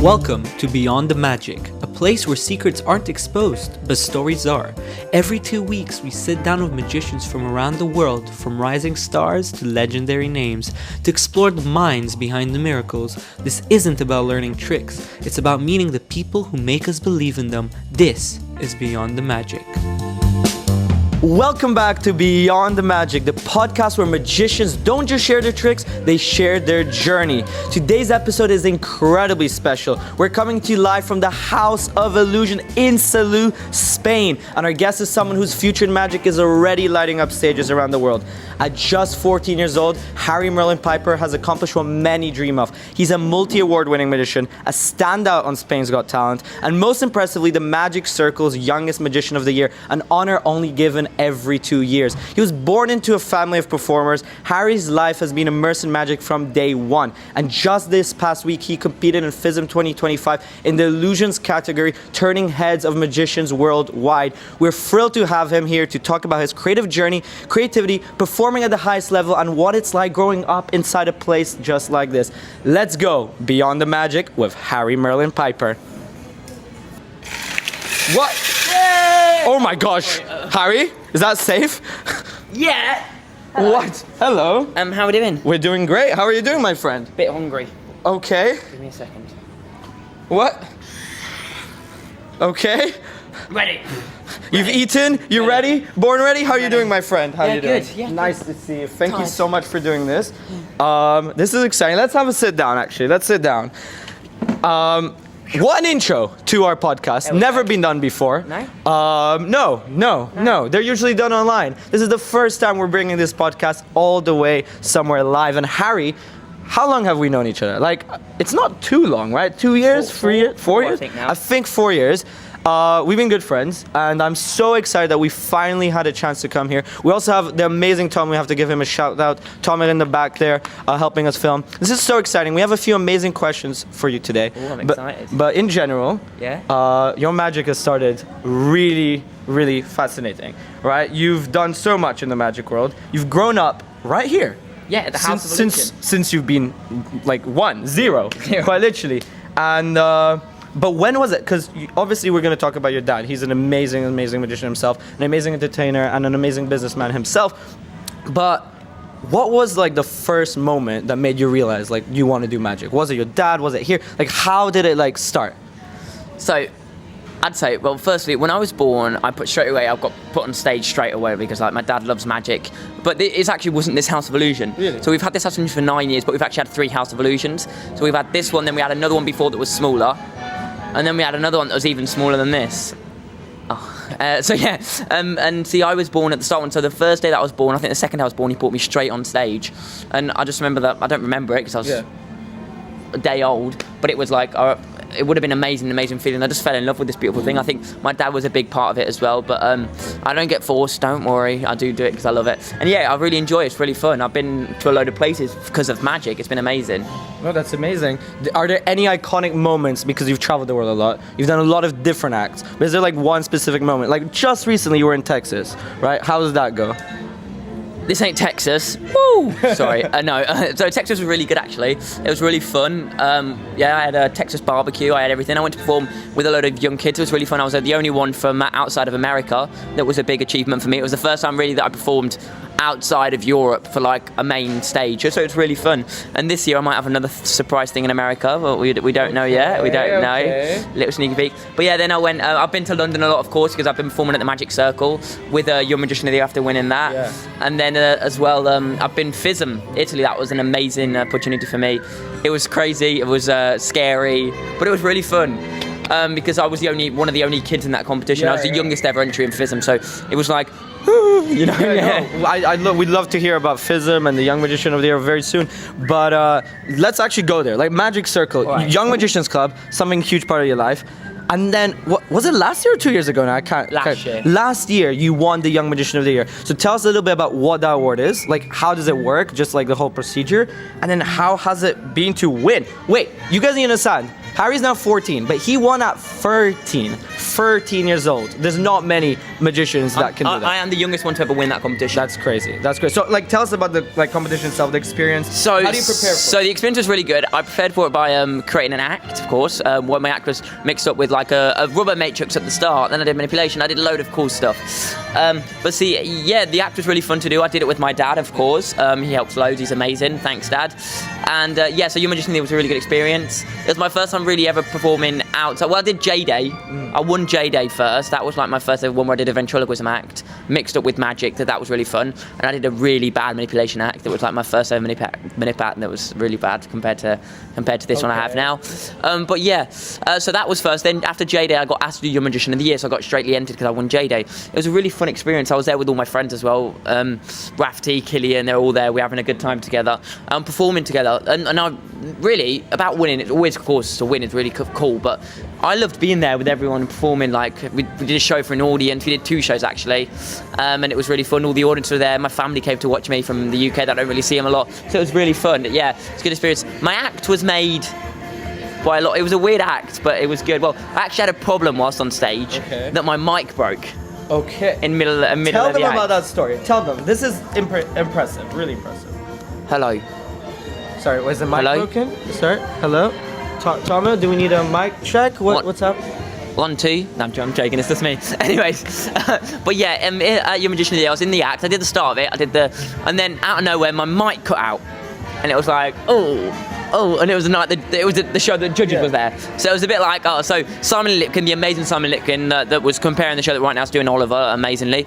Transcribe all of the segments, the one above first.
Welcome to Beyond the Magic, a place where secrets aren't exposed, but stories are. Every 2 weeks, we sit down with magicians from around the world, from rising stars to legendary names, to explore the minds behind the miracles. This isn't about learning tricks, it's about meeting the people who make us believe in them. This is Beyond the Magic. Welcome back to Beyond the Magic, the podcast where magicians don't just share their tricks, they share their journey. Today's episode is incredibly special. We're coming to you live from the House of Illusion in Salou, Spain. And our guest is someone whose future in magic is already lighting up stages around the world. At just 14 years old, Harry Merlin Piper has accomplished what many dream of. He's a multi-award winning magician, a standout on Spain's Got Talent, and most impressively, the Magic Circle's youngest magician of the year, an honor only given every 2 years. He was born into a family of performers. Harry's life has been immersed in magic from day one. And just this past week, he competed in FISM 2025 in the illusions category, turning heads of magicians worldwide. We're thrilled to have him here to talk about his creative journey, creativity, performing at the highest level, and what it's like growing up inside a place just like this. Let's go Beyond the Magic with Harry Merlin Piper. What? Yay! Oh my gosh, Harry, is that safe? Yeah. What? Hello. How are we doing? We're doing great. How are you doing, my friend? Bit hungry. Okay. Give me a second. What? Okay. Ready. You've eaten? You ready? Born ready? How are you doing, my friend? How are you doing? Good. Yeah. Nice to see you. Thank you Nice. so much for doing this. This is exciting. Let's have a sit down, actually. Let's sit down. What an intro to our podcast. Never been done before. No? No. They're usually done online. This is the first time we're bringing this podcast all the way somewhere live. And Harry, how long have we known each other? Like, it's not too long, right? 2 years? 3 years? 4 years? I think 4 years. We've been good friends, and I'm so excited that we finally had a chance to come here. We also have the amazing Tom. We have to give him a shout out. Tom in the back there, helping us film. This is so exciting. We have a few amazing questions for you today. Ooh, I'm excited. But in general, your magic has started really, really fascinating, right? You've done so much in the magic world. You've grown up right here. Yeah, at the House of Illusion. Since you've been like zero, quite literally. And but when was it? Because obviously we're going to talk about your dad. He's an amazing, amazing magician himself, an amazing entertainer, and an amazing businessman himself. But what was like the first moment that made you realize like you want to do magic? Was it your dad? Was it here? Like how did it like start? So, I'd say, well, firstly, when I was born, I got put on stage straight away because like my dad loves magic. But it actually wasn't this House of Illusion. Really? So we've had this House of Illusion for 9 years, but we've actually had 3 House of Illusions. So we've had this one, then we had another one before that was smaller. And then we had another one that was even smaller than this. And see, I was born at the start one. So the first day that I was born, I think the second day I was born, he brought me straight on stage. And I just remember that, I don't remember it because I was a day old, but it was like, it would have been amazing feeling. I just fell in love with this beautiful thing. I think my dad was a big part of it as well, but I don't get forced, don't worry. I do it because I love it. And yeah, I really enjoy it. It's really fun. I've been to a load of places because of magic. It's been amazing. No, that's amazing. Are there any iconic moments, because you've traveled the world a lot, you've done a lot of different acts, but is there like one specific moment? Like just recently you were in Texas, right? How does that go? This ain't Texas. Woo! Sorry. No. So Texas was really good, actually. It was really fun. I had a Texas barbecue. I had everything. I went to perform with a load of young kids. It was really fun. I was the only one from outside of America. That was a big achievement for me. It was the first time really that I performed outside of Europe for like a main stage. So it was really fun. And this year I might have another surprise thing in America, but we don't know yet. We don't know. Little sneaky peek. But yeah, then I went. I've been to London a lot, of course, because I've been performing at the Magic Circle with Young Magician of the Year after winning that. Yeah. And then as well, I've been FISM, Italy. That was an amazing opportunity for me. It was crazy. It was scary, but it was really fun. Because I was one of the only kids in that competition. I was the youngest ever entry in FISM, so it was like, you know. We'd love to hear about FISM and the Young Magician of the Year very soon, but let's actually go there. Like Magic Circle, right. Young Magicians Club, something huge part of your life. And then, was it last year or 2 years ago now? Last year. Last year, you won the Young Magician of the Year. So tell us a little bit about what that award is. Like, how does it work? Just like the whole procedure. And then how has it been to win? Wait, you guys need to understand. Harry's now 14, but he won at 13 years old. There's not many magicians that can do that. I am the youngest one to ever win that competition. That's crazy. That's great. So, like, tell us about the competition itself, the experience. So, how do you prepare for So the experience was really good. I prepared for it by creating an act, of course. Where my act was mixed up with like a rubber matrix at the start. Then I did manipulation. I did a load of cool stuff. But see, yeah, the act was really fun to do. I did it with my dad, of course. He helps loads. He's amazing. Thanks, Dad. And yeah, so Young Magician was a really good experience. It was my first time really ever performing outside. Well, I did J-Day. I won J-Day first. That was like my first ever one where I did a ventriloquism act mixed up with magic. That was really fun. And I did a really bad manipulation act. That was like my first ever manip act, and that was really bad compared to this one I have now. But yeah, so that was first. Then after J-Day, I got asked to do Young Magician of the Year, so I got straightly entered because I won J-Day. It was a really fun experience. I was there with all my friends as well. Rafty, Killian, they're all there. We're having a good time together, performing together. And I really, about winning, it's always, of course, to win is really cool, but I loved being there with everyone performing. Like, we did a show for an audience. We did 2 shows, actually, and it was really fun. All the audience were there. My family came to watch me from the UK. That I don't really see them a lot, so it was really fun. Yeah, it's a good experience. My act was made by a lot. It was a weird act, but it was good. Well, I actually had a problem whilst on stage that my mic broke. Okay. In middle of the act. Tell them about that story. Tell them. This is impressive. Really impressive. Hello. Sorry, was the mic broken? Sorry. Hello. Tomo, do we need a mic check? What's up? 1, 2. No, I'm joking. It's just me. Anyways, but yeah, at Young Magician of the Year, I was in the act. I did the start of it. And then out of nowhere, my mic cut out, and it was like, and it was the night it was the show that judges was there. So it was a bit like, so Simon Lipkin, the amazing Simon Lipkin, that was comparing the show that right now is doing Oliver amazingly.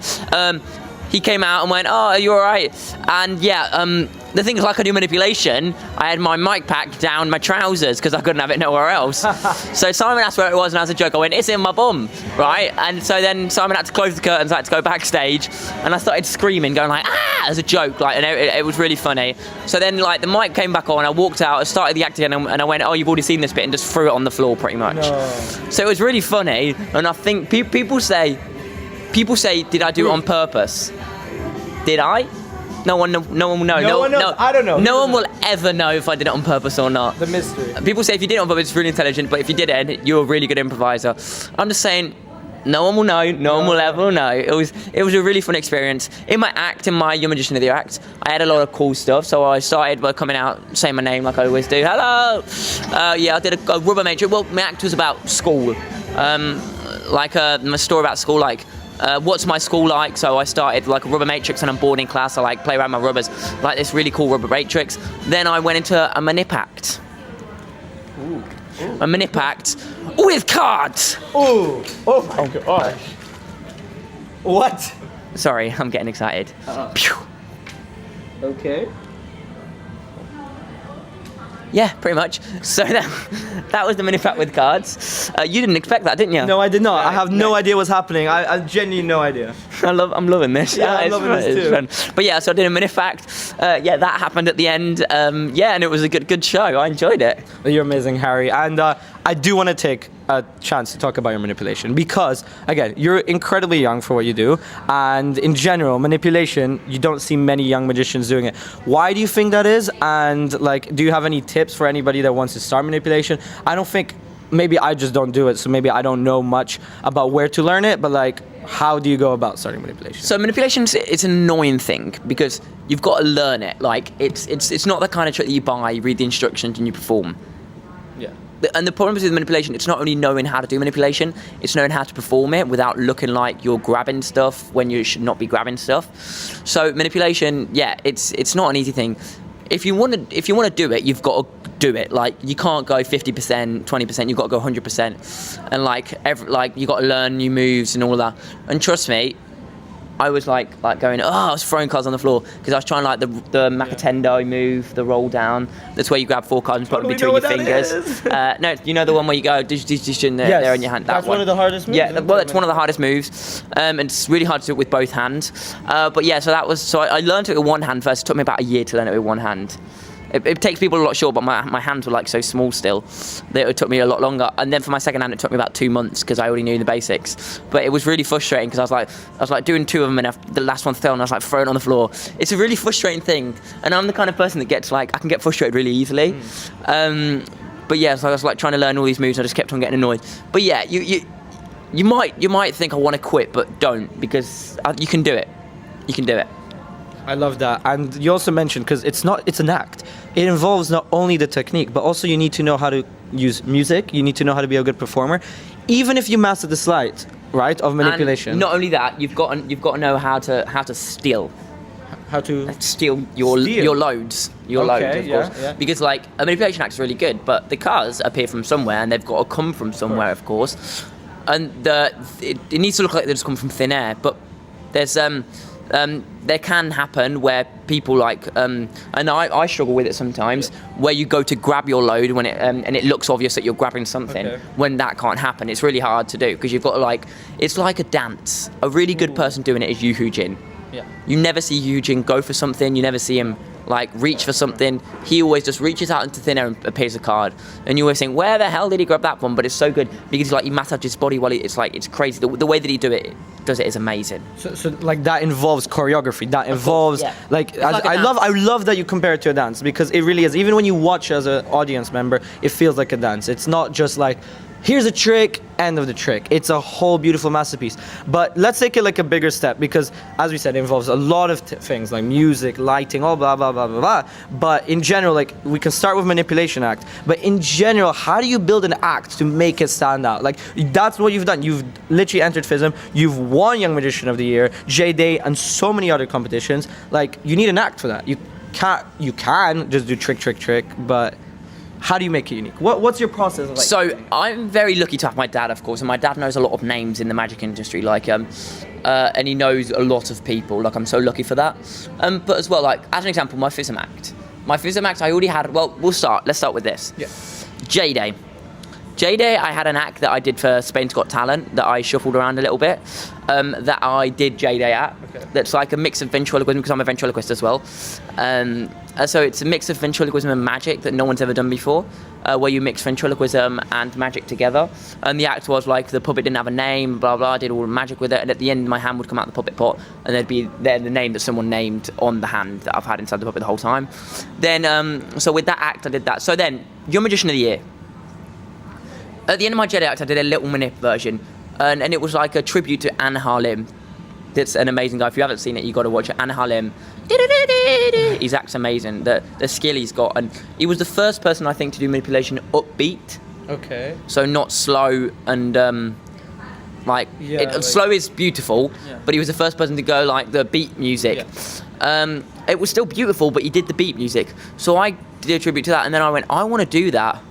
He came out and went, "Oh, are you all right?" And yeah, the thing is, like I do manipulation, I had my mic pack down my trousers because I couldn't have it nowhere else. So Simon asked where it was, and as a joke, I went, "It's in my bum," right? And so then Simon had to close the curtains, I had to go backstage, and I started screaming, going like, "Ah!" as a joke, like, and it was really funny. So then, like, the mic came back on, I walked out, I started the act again, and I went, "Oh, you've already seen this bit," and just threw it on the floor, pretty much. No. So it was really funny, and I think people say, "Did I do it on purpose?" Did I? No one will know. No one knows. I don't know. No one will ever know if I did it on purpose or not. The mystery. People say if you did it on purpose, it's really intelligent, but if you didn't, you're a really good improviser. I'm just saying, no one will know. No one will ever know. It was a really fun experience. In my act, in my Young Magician of the Year act, I had a lot of cool stuff. So I started by coming out, saying my name like I always do. Hello. Yeah, I did a rubber matrix. Well, my act was about school. My story about school, like. What's my school like? So I started like a rubber matrix and I'm boarding class. I like play around my rubbers, like this really cool rubber matrix. Then I went into a manip act. Ooh. A manip act with cards. Ooh. Oh my gosh. What? Sorry, I'm getting excited. Okay. Yeah, pretty much. So that was the manip act with cards. You didn't expect that, didn't you? No, I did not. I have no idea what's happening. I genuinely no idea. I'm loving this. Yeah, I'm loving this too. Fun. But yeah, so I did a manip act. Yeah, that happened at the end. Yeah, and it was a good show. I enjoyed it. You're amazing, Harry. And I do want to take a chance to talk about your manipulation because, again, you're incredibly young for what you do. And in general, manipulation, you don't see many young magicians doing it. Why do you think that is? And, like, do you have any tips for anybody that wants to start manipulation? I don't think, maybe I just don't do it, so maybe I don't know much about where to learn it, but, like, how do you go about starting manipulation? So manipulation, it's an annoying thing because you've got to learn it. Like, it's not the kind of trick that you buy, you read the instructions and you perform. Yeah. And the problem is with manipulation, it's not only knowing how to do manipulation, it's knowing how to perform it without looking like you're grabbing stuff when you should not be grabbing stuff. So manipulation, yeah, it's not an easy thing. If you want to do it, you've got to do it. Like, you can't go 50%, 20%. You've got to go 100%. And like you got to learn new moves and all that. And trust me, I was like going, I was throwing cards on the floor because I was trying like the Macatendo move, the roll down. That's where you grab 4 cards and put them between your fingers. No, you know the one where you go there in your hand. That's one of the hardest moves. Yeah, well, it's one of the hardest moves, and it's really hard to do it with both hands. But yeah, so I learned it with one hand first. It took me about a year to learn it with one hand. It takes people a lot short, but my hands were like so small still that it took me a lot longer. And then for my second hand, it took me about 2 months because I already knew the basics. But it was really frustrating because I was like doing 2 of them, and the last one fell, and I was like throwing it on the floor. It's a really frustrating thing, and I'm the kind of person that gets like I can get frustrated really easily. But But yeah, so I was like trying to learn all these moves, and I just kept on getting annoyed. But yeah, you might think I want to quit, but don't, because you can do it. You can do it. I love that. And you also mentioned, because it's an act. It involves not only the technique, but also you need to know how to use music. You need to know how to be a good performer, even if you master the sleight, right, of manipulation. And not only that, you've got to know how to steal. How to steal your loads. Your loads, of course. Yeah. Because like a manipulation act is really good, but the cards appear from somewhere, and they've got to come from somewhere, of course. And it needs to look like they just come from thin air. But there's there can happen where people like, and I struggle with it sometimes, where you go to grab your load when it and it looks obvious that you're grabbing something, when that can't happen. It's really hard to do, because you've got to it's like a dance. A really good person doing it is Yu Jin. Yeah. You never see Yu Jin go for something, you never see him reach for something. He always just reaches out into thin air and appears a card, and you always think, where the hell did he grab that from? But it's so good, because he massage his body while it's crazy. The way that he does it is amazing. So that involves choreography. That involves I love that you compare it to a dance, because it really is. Even when you watch as an audience member, it feels like a dance. It's not just here's a trick, end of the trick. It's a whole beautiful masterpiece. But let's take it a bigger step, because as we said, it involves a lot of things like music, lighting, all blah, blah, blah, blah, blah. But in general, we can start with manipulation act. But in general, how do you build an act to make it stand out? That's what you've done. You've literally entered FISM. You've won Young Magician of the Year, J-Day, and so many other competitions. You need an act for that. You can just do trick, but how do you make it unique? What's your process? So I'm very lucky to have my dad, of course, and my dad knows a lot of names in the magic industry, and he knows a lot of people. I'm so lucky for that. But as well, as an example, my FISM act, I already had. Well, let's start with this. Yeah. J-Day, I had an act that I did for Spain's Got Talent that I shuffled around a little bit, that I did J-Day at. Okay. That's a mix of ventriloquism, because I'm a ventriloquist as well. So it's a mix of ventriloquism and magic that no one's ever done before, where you mix ventriloquism and magic together. And the act was the puppet didn't have a name, blah, blah, I did all the magic with it, and at the end my hand would come out the puppet pot, and there'd be the name that someone named on the hand that I've had inside the puppet the whole time. Then, so with that act, I did that. So then, Young Magician of the Year. At the end of my Jedi act, I did a little manip version, and it was a tribute to Anne Harlim. That's an amazing guy. If you haven't seen it, you got to watch it. Anne Harlim. His act's amazing. The skill he's got, and he was the first person I think to do manipulation upbeat. Okay. So not slow and slow is beautiful, but he was the first person to go the beat music. Yeah. It was still beautiful, but he did the beat music. So I did a tribute to that, and then I went, I want to do that.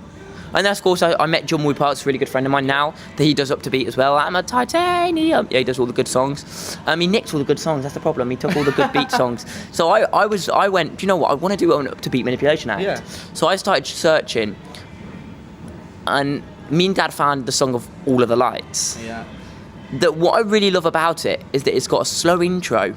And that's, of course, I met John Wood Parks, a really good friend of mine now, that he does Up to Beat as well. I'm a titanium. Yeah, he does all the good songs. He nicked all the good songs, that's the problem. He took all the good beat songs. So I went, do you know what, I want to do an Up to Beat manipulation act. Yeah. So I started searching, and me and Dad found the song of All of the Lights. Yeah. What I really love about it is that it's got a slow intro,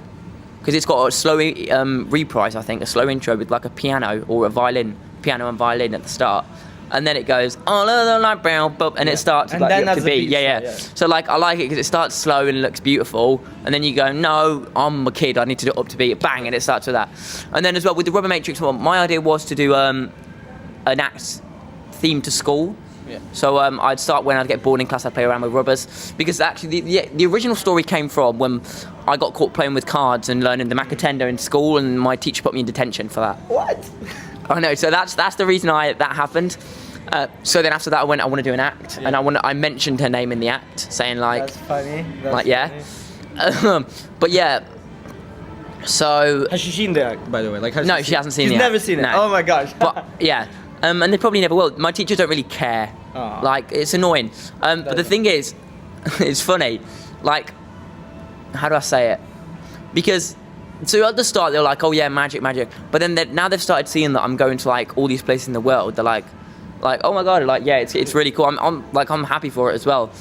because it's got a slow reprise, I think, a slow intro with a piano or a violin, piano and violin at the start. And then it goes, all of the light brown, and it starts with the Up to Beat. Yeah. So I like it because it starts slow and looks beautiful, and then you go, no, I'm a kid, I need to do Up to Beat, bang, and it starts with that. And then as well with the Rubber Matrix one, my idea was to do an act themed to school. Yeah. So I'd start when I'd get bored in class, I'd play around with rubbers, because actually the original story came from when I got caught playing with cards and learning the Macatenda in school, and my teacher put me in detention for that. What? I know, so that's the reason that happened. So then after that I went, I want to do an act, and I mentioned her name in the act, saying That's funny. Funny. But yeah. So has she seen the act, by the way? No, she hasn't seen it. She's never seen it. No. Oh my gosh. But yeah. And they probably never will. My teachers don't really care. Aww. It's annoying. But the thing is, it's funny. How do I say it? Because so at the start they were like, oh yeah, magic. But then now they've started seeing that I'm going to all these places in the world. They're like, oh my god, yeah, it's really cool. I'm happy for it as well.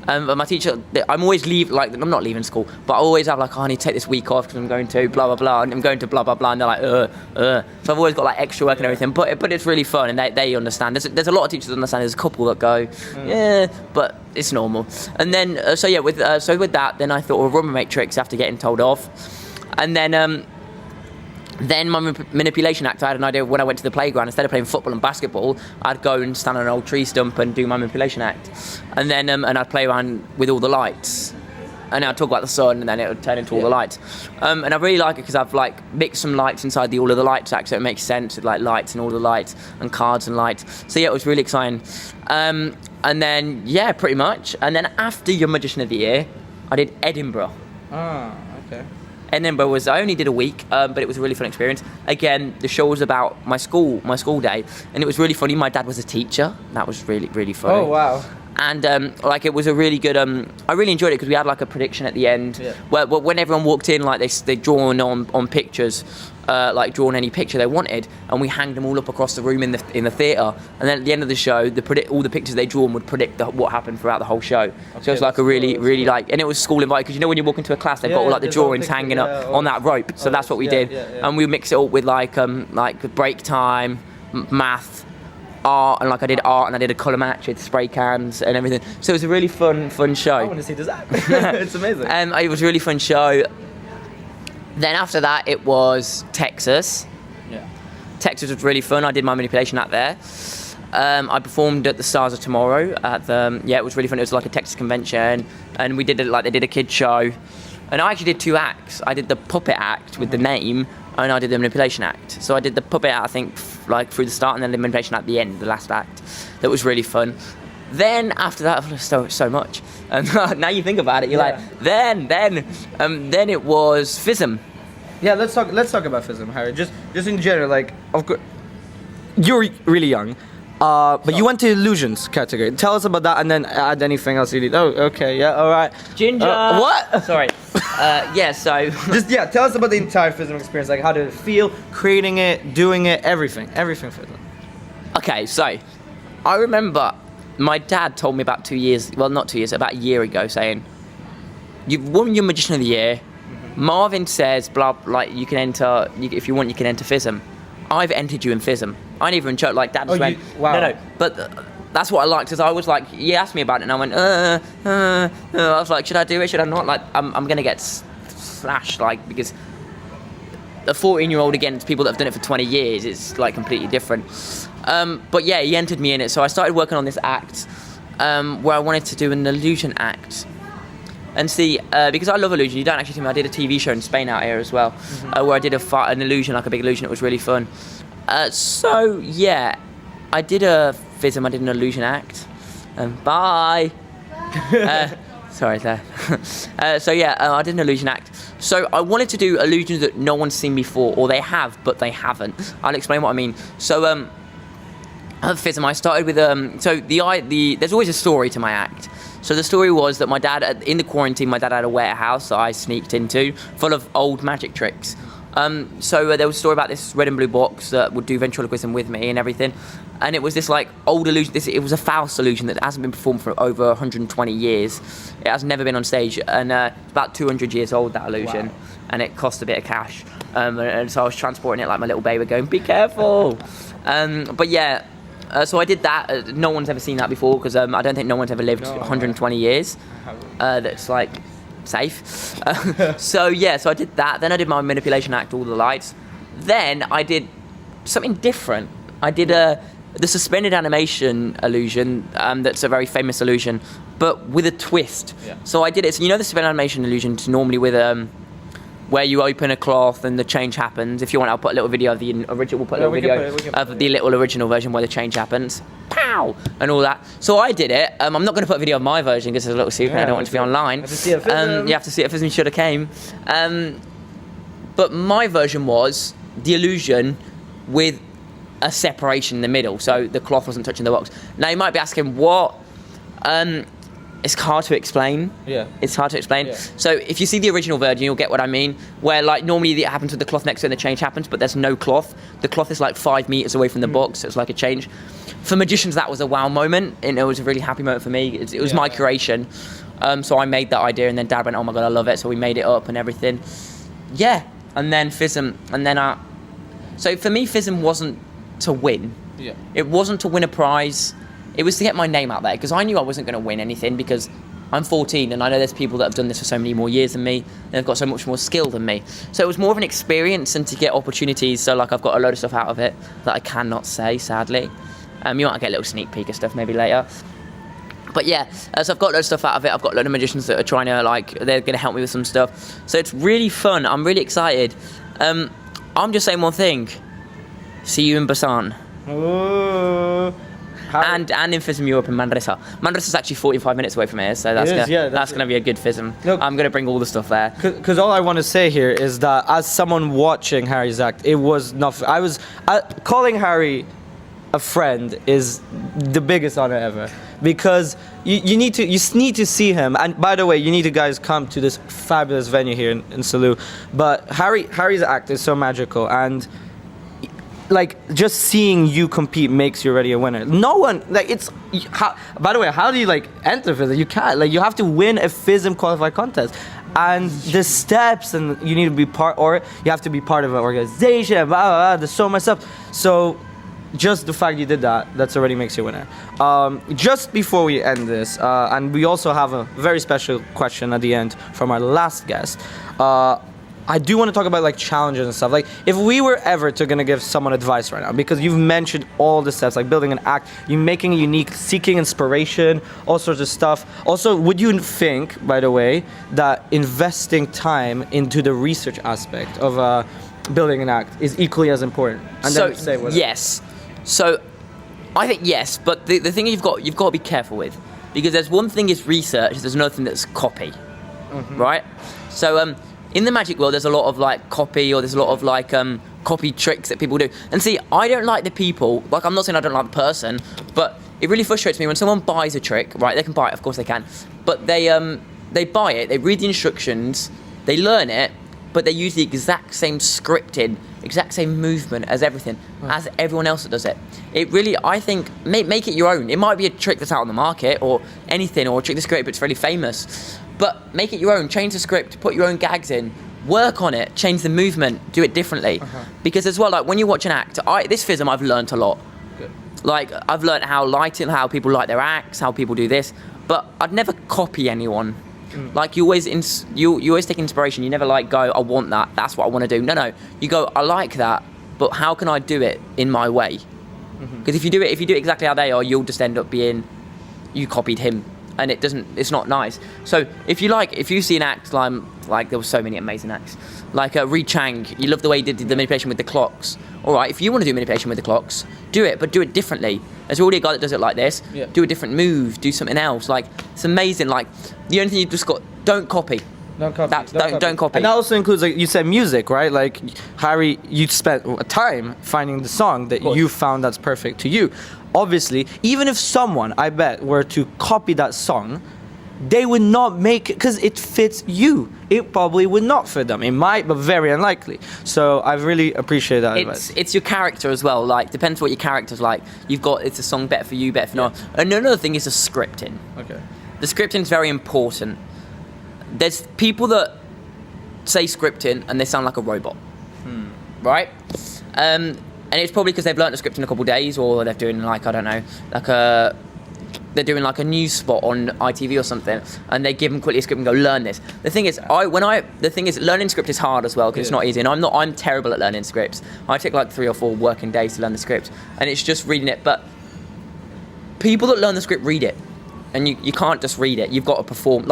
But my teacher, I'm always I'm not leaving school, but I always have I need to take this week off because I'm going to blah blah blah, and I'm going to blah blah blah, and they're like So I've always got extra work and everything, but it's really fun, and they understand. There's a lot of teachers that understand. There's a couple that go, yeah, but it's normal. And then with that, then I thought, well, Rubber Matrix after getting told off, and then Then my manipulation act, I had an idea when I went to the playground, instead of playing football and basketball, I'd go and stand on an old tree stump and do my manipulation act. And then and I'd play around with all the lights. And I'd talk about the sun, and then it would turn into all the lights. And I really like it because I've like mixed some lights inside the all of the lights act, so it makes sense with like lights and all the lights and cards and lights. So yeah, it was really exciting. And then yeah, pretty much. And then after your Magician of the Year, I did Edinburgh. Ah, okay. Edinburgh was, I only did a week, but it was a really fun experience. Again, the show was about my school day, and it was really funny. My dad was a teacher. That was really, really funny. Oh, wow. And like it was a really good, I really enjoyed it because we had like a prediction at the end where when everyone walked in, like they drawn on pictures, like drawn any picture they wanted, and we hanged them all up across the room in the theatre. And then at the end of the show, all the pictures they drawn would predict what happened throughout the whole show. Okay, so it was like a really, really like, and it was school invited because you know when you walk into a class, they've got all like the drawings hanging up on that rope. So that's what we did, and we mixed it up with like break time, math, art, and like I did art and I did a colour match with spray cans and everything. So it was a really fun show. I want to see that. It's amazing. It was a really fun show. Then after that it was Texas. Yeah. Texas was really fun. I did my manipulation act there. I performed at the Stars of Tomorrow at it was really fun. It was like a Texas convention, and we did it like they did a kids show. And I actually did 2 acts. I did the puppet act with the name, and I did the manipulation act. So I did the puppet act, I think, like through the start, and then the manipulation at the end, the last act. That was really fun. Then after that, so much. And now you think about it, you're like, then it was FISM. Yeah, let's talk about FISM, Harry. Just in general, like, of course, you're really young. But you went to illusions category. Tell us about that, and then add anything else you need. Oh, okay, yeah, all right. Ginger. What? Sorry. So. Tell us about the entire FISM experience. Like, how did it feel, creating it, doing it, everything FISM. Okay, so I remember my dad told me about 2 years, well, not 2 years, about a year ago, saying, "You've won your Magician of the Year. Marvin says, blah, like you can enter. If you want, you can enter FISM. I've entered you in FISM. I didn't even choke, like Dad just went, wow. No, but that's what I liked, because I was like, he asked me about it, and I went, I was like, should I do it, should I not? Like, I'm going to get slashed, like, because a 14-year-old against people that have done it for 20 years is, like, completely different. But yeah, he entered me in it, so I started working on this act, where I wanted to do an illusion act. And see, because I love illusion, you don't actually see me, I did a TV show in Spain out here as well, where I did an illusion, like a big illusion. It was really fun. So yeah, I did a FISM, I did an illusion act. Bye. Sorry there. So yeah, I did an illusion act. So I wanted to do illusions that no one's seen before, or they have, but they haven't. I'll explain what I mean. So FISM, I started with there's always a story to my act. So the story was that my dad, in the quarantine, my dad had a warehouse that I sneaked into, full of old magic tricks. So there was a story about this red and blue box that would do ventriloquism with me and everything. And it was this like old illusion, it was a Faust illusion that hasn't been performed for over 120 years. It has never been on stage, and it's about 200 years old, that illusion. Wow. And it cost a bit of cash. And so I was transporting it like my little baby going, be careful. But yeah, so I did that. No one's ever seen that before, because I don't think no one's ever lived 120 years. That's like safe. So yeah, so I did that. Then I did my manipulation act, all the lights. Then I did something different. I did the suspended animation illusion. That's a very famous illusion, but with a twist. Yeah. So I did it. So you know the suspended animation illusion is normally with where you open a cloth and the change happens. If you want, I'll put a little video of the original. We'll put a little video of the little original version where the change happens. Pow! And all that. So I did it. I'm not going to put a video of my version because it's a little secret. I don't want it to be online. You have to see it. You have to see it. FISM should have came. But my version was the illusion with a separation in the middle, so the cloth wasn't touching the box. Now you might be asking, what? It's hard to explain. Yeah. It's hard to explain. Yeah. So if you see the original version, you'll get what I mean. Where like normally it happens with the cloth next to it and the change happens, but there's no cloth. The cloth is like 5 meters away from the box, so it's like a change. For magicians, that was a wow moment, and it was a really happy moment for me. It was my creation. So I made that idea, and then Dad went, oh my God, I love it. So we made it up and everything. Yeah. And then FISM, and then so for me, FISM wasn't to win. Yeah. It wasn't to win a prize. It was to get my name out there, because I knew I wasn't going to win anything, because I'm 14, and I know there's people that have done this for so many more years than me. They've got so much more skill than me. So it was more of an experience and to get opportunities. So like I've got a load of stuff out of it that I cannot say, sadly. You might get a little sneak peek of stuff maybe later. But yeah, so I've got a load of stuff out of it. I've got a load of magicians that are trying to they're going to help me with some stuff. So it's really fun. I'm really excited. I'm just saying one thing. See you in Busan. Ooh. And in FISM Europe in Manresa. Manresa's actually 45 minutes away from here, so that's going to be a good FISM. Look, I'm going to bring all the stuff there. Because all I want to say here is that as someone watching Harry's act, it was not. Calling Harry a friend is the biggest honor ever, because you need to see him. And by the way, you need to guys come to this fabulous venue here in Salou. But Harry's act is so magical, and like just seeing you compete makes you already a winner. No one by the way, how do you enter FISM? You can't. You have to win a FISM qualified contest. And the steps, and you need to be you have to be part of an organization, blah, blah, blah, there's so much stuff. So just the fact you did that already makes you a winner. Just before we end this, and we also have a very special question at the end from our last guest, I do want to talk about challenges and stuff. If we were ever gonna give someone advice right now, because you've mentioned all the steps, like building an act, you making it unique, seeking inspiration, all sorts of stuff. Also, would you think, by the way, that investing time into the research aspect of building an act is equally as important? And so then say what yes. So I think yes, but the thing you've got to be careful with, because there's one thing is research, there's another thing that's copy, right? So in the magic world, there's a lot of copy, or there's a lot of copy tricks that people do. And see, I don't like the people. I'm not saying I don't like the person, but it really frustrates me when someone buys a trick. Right? They can buy it, of course they can, but they buy it, they read the instructions, they learn it, but they use the exact same scripting, exact same movement as everything, as everyone else that does it. It really, I think, make it your own. It might be a trick that's out on the market, or anything, or a trick that's great, but it's really famous. But make it your own, change the script, put your own gags in, work on it, change the movement, do it differently. Because as well, when you watch an act, this FISM I've learnt a lot. Good. I've learnt how people light their acts, how people do this, but I'd never copy anyone. You always take inspiration. You never go, I want that, that's what I want to do. No, you go, I like that, but how can I do it in my way? Because if you do it exactly how they are, you'll just end up being, you copied him. And it's not nice. So if you see an act like there were so many amazing acts, Reed Chang, you love the way he did the manipulation with the clocks. All right, if you want to do manipulation with the clocks, do it, but do it differently. There's already a guy that does it like this. Yeah. Do a different move, do something else. It's amazing. The only thing you've just got, don't copy. Don't copy. Don't copy. And that also includes, you said, music, right? Harry, you spent time finding the song that you found that's perfect to you. Obviously, even if someone, I bet, were to copy that song, they would not make it because it fits you. It probably would not fit them. It might, but very unlikely. So I really appreciate that advice. It's your character as well. Depends what your character's like. It's a song better for you, better for not. And another thing is the scripting. Okay. The scripting is very important. There's people that say scripting and they sound like a robot, right? And it's probably because they've learnt the script in a couple of days, or they're doing they're doing a news spot on ITV or something, and they give them quickly a script and go, learn this. The thing is, learning script is hard as well, because it's not easy, and I'm terrible at learning scripts. I take 3 or 4 working days to learn the script, and it's just reading it. But people that learn the script read it, and you can't just read it. You've got to perform.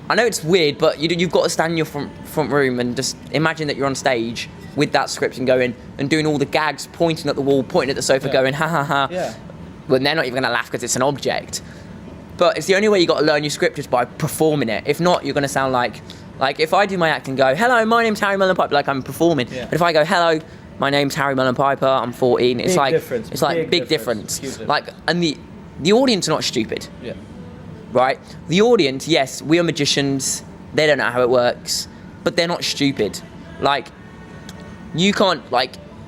I know it's weird, but you've got to stand in your front room and just imagine that you're on stage with that script and going and doing all the gags, pointing at the wall, pointing at the sofa, going ha ha ha. Yeah. Well, they're not even going to laugh because it's an object. But it's the only way you got to learn your script is by performing it. If not, you're going to sound like if I do my act and go, hello, my name's Harry Merlin Piper, I'm performing. Yeah. But if I go, hello, my name's Harry Merlin Piper, I'm 14, it's big difference. And the audience are not stupid. Yeah. Right? The audience, yes, we are magicians, they don't know how it works, but they're not stupid. You can't,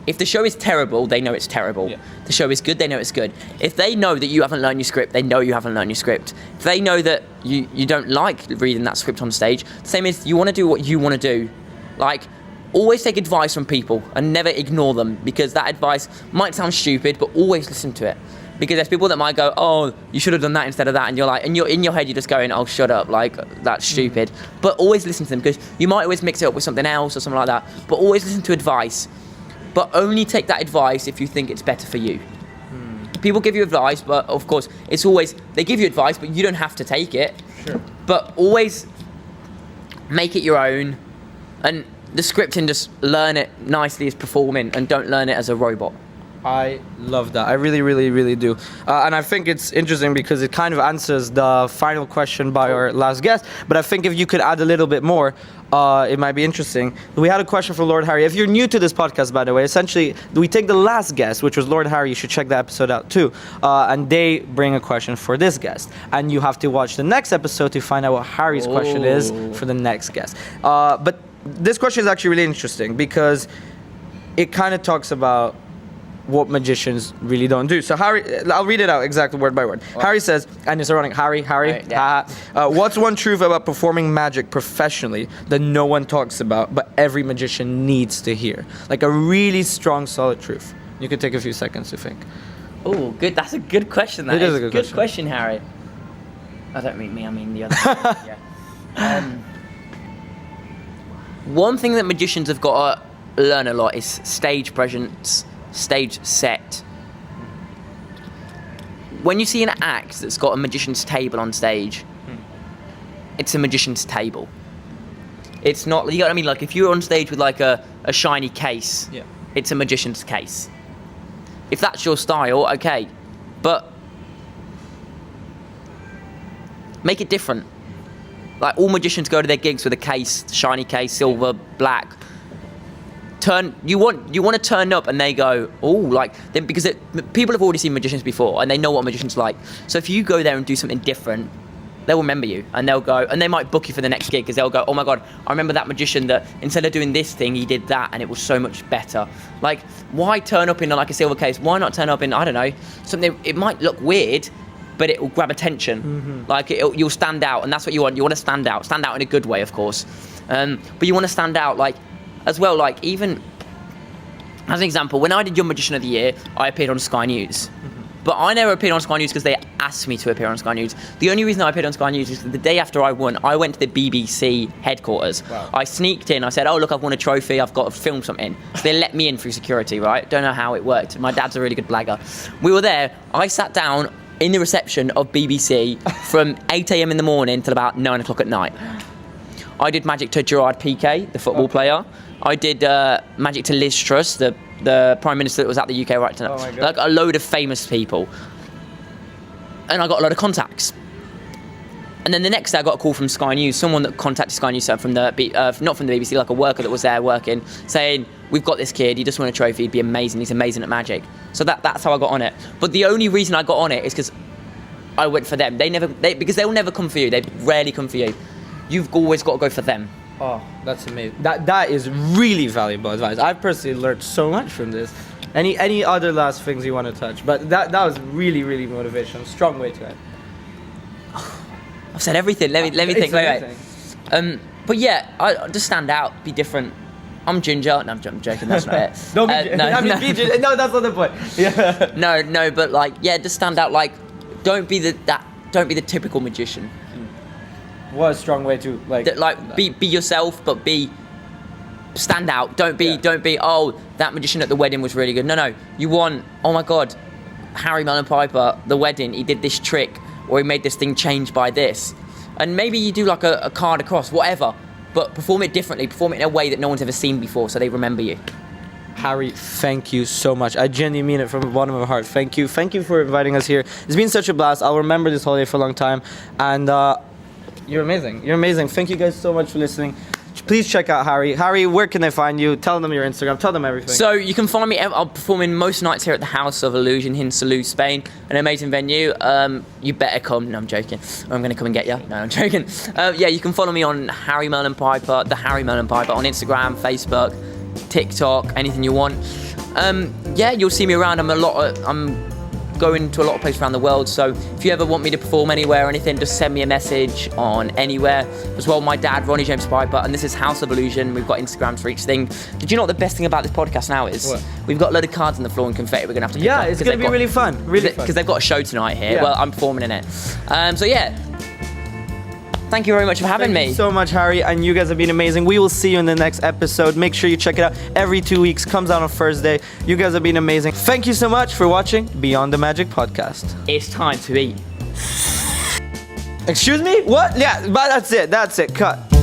if the show is terrible, they know it's terrible. Yeah. The show is good, they know it's good. If they know that you haven't learned your script, they know you haven't learned your script. If they know that you don't like reading that script on stage, the same as you want to do what you want to do. Always take advice from people and never ignore them, because that advice might sound stupid, but always listen to it. Because there's people that might go, oh, you should have done that instead of that, and you're like, and you're in your head, you're just going, oh, shut up, like that's stupid. But always listen to them, because you might always mix it up with something else or something like that. But always listen to advice, but only take that advice if you think it's better for you. People give you advice, but of course, it's always they give you advice, but you don't have to take it. Sure. But always make it your own, and the scripting, just learn it nicely as performing, and don't learn it as a robot. I love that. I really, really, really do. And I think it's interesting because it kind of answers the final question by our last guest. But I think if you could add a little bit more, it might be interesting. We had a question for Lord Harry. If you're new to this podcast, by the way, essentially, we take the last guest, which was Lord Harry. You should check that episode out too. And they bring a question for this guest. And you have to watch the next episode to find out what Harry's question is for the next guest. But this question is actually really interesting because it kind of talks about what magicians really don't do. So Harry, I'll read it out exactly word by word. What? Harry says, and it's ironic, Harry, right, yeah. What's one truth about performing magic professionally that no one talks about, but every magician needs to hear? Like a really strong, solid truth. You could take a few seconds to think. Oh, good. That's a good question. It is a good question, Harry. I don't mean me, I mean the other. Yeah. One thing that magicians have got to learn a lot is stage presence, stage set. When you see an act that's got a magician's table on stage, it's a magician's table. It's not, you know what I mean? Like if you're on stage with like a shiny case, it's a magician's case. If that's your style, okay, but make it different. Like all magicians go to their gigs with a case, shiny case, silver, black. You want to turn up and they go, oh, like, then because people have already seen magicians before and they know what a magician's like. So if you go there and do something different, they'll remember you and they'll go, and they might book you for the next gig because they'll go, oh my God, I remember that magician that instead of doing this thing, he did that and it was so much better. Like, why turn up in like a silver case? Why not turn up in, I don't know, something, it might look weird, but it will grab attention. Mm-hmm. Like you'll stand out, and that's what you want. You want to stand out in a good way, of course. But you want to stand out, like, as well, like even as an example, when I did Young Magician of the Year, I appeared on Sky News. Mm-hmm. But I never appeared on Sky News because they asked me to appear on Sky News. The only reason I appeared on Sky News is the day after I won, I went to the BBC headquarters. Wow. I sneaked in, I said, oh look, I've won a trophy, I've got to film something. So they let me in through security, right? Don't know how it worked. My dad's a really good blagger. We were there, I sat down in the reception of BBC from 8 a.m. in the morning till about 9 o'clock at night. I did magic to Gerard Piqué, the football player. I did magic to Liz Truss, the Prime Minister that was at the UK right now. Oh, like a load of famous people. And I got a lot of contacts. And then the next day I got a call from Sky News, someone that contacted Sky News from the, not from the BBC, like a worker that was there working, saying, we've got this kid, he just won a trophy, he'd be amazing, he's amazing at magic. So that's how I got on it. But the only reason I got on it is because I went for them. Because they'll never come for you, they rarely come for you. You've always got to go for them. Oh, that's amazing. That is really valuable advice. I've personally learned so much from this. Any other last things you want to touch? But that was really, really motivational. Strong way to end. I've said everything. Let me think. Wait. But yeah, I just stand out, be different. I'm ginger. No, I'm joking. That's not it. Don't be ginger. No, that's not the point. Yeah. No, but like, yeah, just stand out. Like, don't be the typical magician. What a strong way to be yourself, but stand out. Don't be oh, that magician at the wedding was really good. No, you want, oh my God, Harry Merlin Piper, the wedding, he did this trick, or he made this thing change by this. And maybe you do like a card across, whatever, but perform it differently, perform it in a way that no one's ever seen before, so they remember you. Harry, thank you so much. I genuinely mean it from the bottom of my heart. Thank you for inviting us here. It's been such a blast. I'll remember this holiday for a long time. And you're amazing. Thank you guys so much for listening. Please check out Harry. Harry, where can they find you? Tell them your Instagram. Tell them everything. So you can find me. I'm performing most nights here at the House of Illusion in Salou, Spain. An amazing venue. You better come. No, I'm joking. I'm going to come and get you. No, I'm joking. Yeah, you can follow me on Harry Merlin Piper, the Harry Merlin Piper, on Instagram, Facebook, TikTok, anything you want. Yeah, you'll see me around. I'm going to a lot of places around the world. So if you ever want me to perform anywhere or anything, just send me a message on anywhere. As well, my dad, Ronnie James Piper, and this is House of Illusion. We've got Instagrams for each thing. Did you know what the best thing about this podcast now is? What? We've got a load of cards on the floor and confetti we're gonna have to pick up. It's gonna be really fun. Really fun. Because they've got a show tonight here. Yeah. Well, I'm performing in it. So yeah. Thank you very much for having me. Thank you so much, Harry, and you guys have been amazing. We will see you in the next episode. Make sure you check it out every 2 weeks. Comes out on Thursday. You guys have been amazing. Thank you so much for watching Beyond the Magic podcast. It's time to eat. Excuse me? What? Yeah, but that's it. Cut.